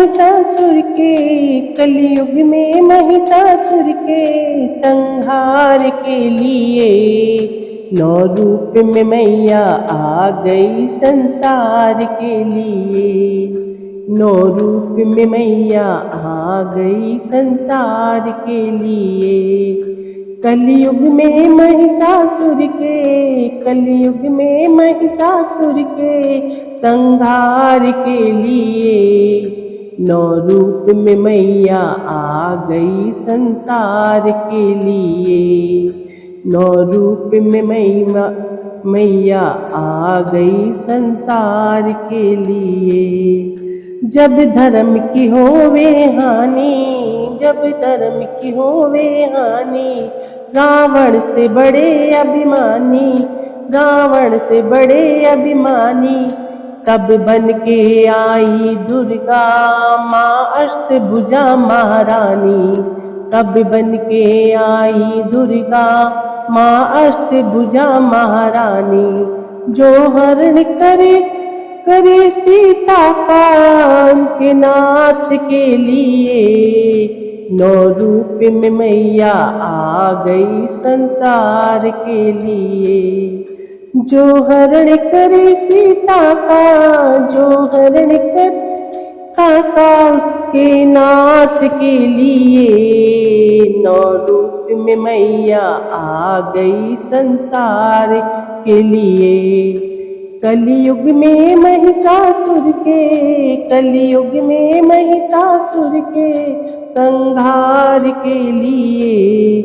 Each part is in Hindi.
महिषासुर के, कलयुग में महिषासुर के संहार के लिए 9 रूप में मैया आ गई संसार के लिए। 9 रूप में मैया आ गई संसार के लिए। कलयुग में महिषासुर के, कलयुग में महिषासुर के संहार के लिए 9 रूप में मैया आ गई संसार के लिए। 9 रूप में मैया आ गई संसार के लिए। जब धर्म की होवे हानि, जब धर्म की होवे हानि, रावण से बड़े अभिमानी, रावण से बड़े अभिमानी, तब बन के आई दुर्गा माँ अष्टभुजा महारानी। तब बन के आई दुर्गा माँ अष्टभुजा महारानी। जो हरण करे करे सीता का उनके नाश के लिए 9 रूप में मैया आ गई संसार के लिए। जो हरण करे सीता का, जो हरण कर का उसके नाश के लिए 9 रूप में मैया आ गई संसार के लिए। कलयुग में महिषासुर के, कलयुग में महिषासुर के संहार के लिए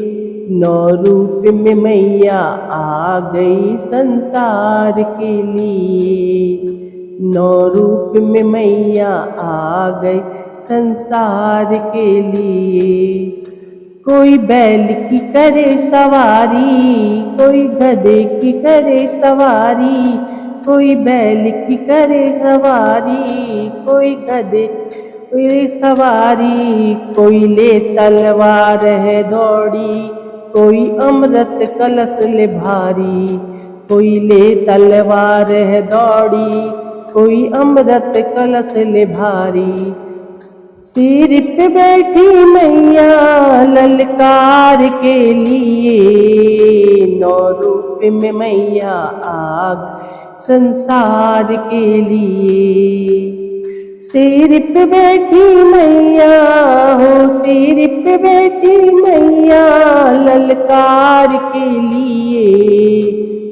9 रूप में मैया आ गई संसार के लिए। 9 रूप में मैया आ गई संसार के लिए। कोई बैल की करे सवारी, कोई गधे की करे सवारी, कोई बैल की करे सवारी, कोई गधे की सवारी, कोई ले तलवार है दौड़ी, कोई अमृत कलश ले भारी, कोई ले तलवार है दौड़ी, कोई अमृत कलश ले भारी। सिर पे बैठी मैया ललकार के लिए 9 रूप में मैया आग संसार के लिए। सिर पे बैठी मैया हो, सिर पे बैठी मैया ललकार के लिए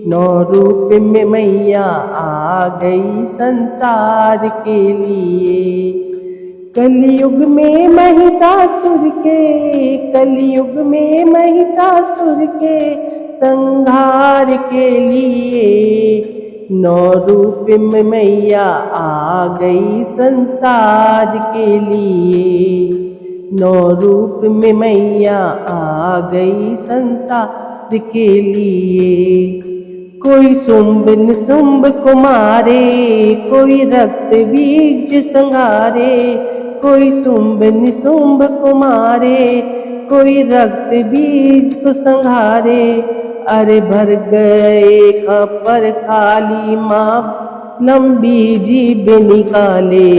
9 रूप में मैया आ गई संसार के लिए। कलयुग में महिषासुर के, कलयुग में महिषासुर के संहार के लिए 9 रूप में मैया आ गई संसार के लिए। 9 रूप में मैया आ गई संसार के लिए। कोई शुंभ निशुंभ को मारे, कोई रक्त बीज संहारे, कोई शुंभ निशुंभ को मारे, कोई रक्त बीज को संहारे। अरे भर गए खपर खाली माँ लंबी जीभ निकाले,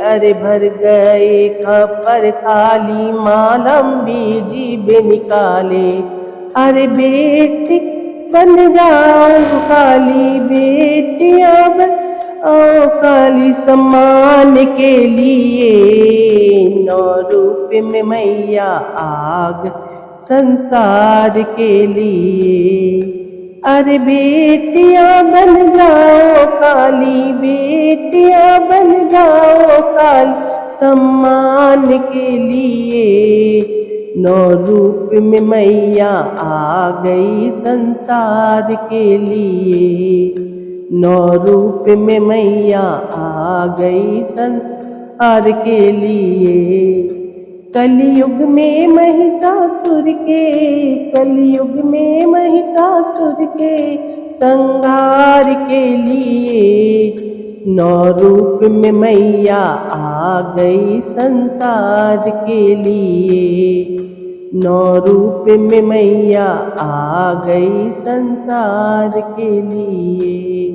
अरे भर गए खपर खाली माँ लंबी जीभ निकाले। अरे बेटी बन जाओ काली, बेटियां बन आओ काली सम्मान के लिए 9 रूप में मैया आग संसार के लिए। अरे बेटियां बन जाओ काली, बेटियां बन जाओ काली सम्मान के लिए 9 रूप में मैया आ गई संसार के लिए। 9 रूप में मैया आ गई संसार के लिए। कलयुग में महिषासुर के, कलयुग में महिषासुर के संहार के लिए 9 रूप में मैया आ गई संसार के लिए। 9 रूप में मैया आ गई संसार के लिए।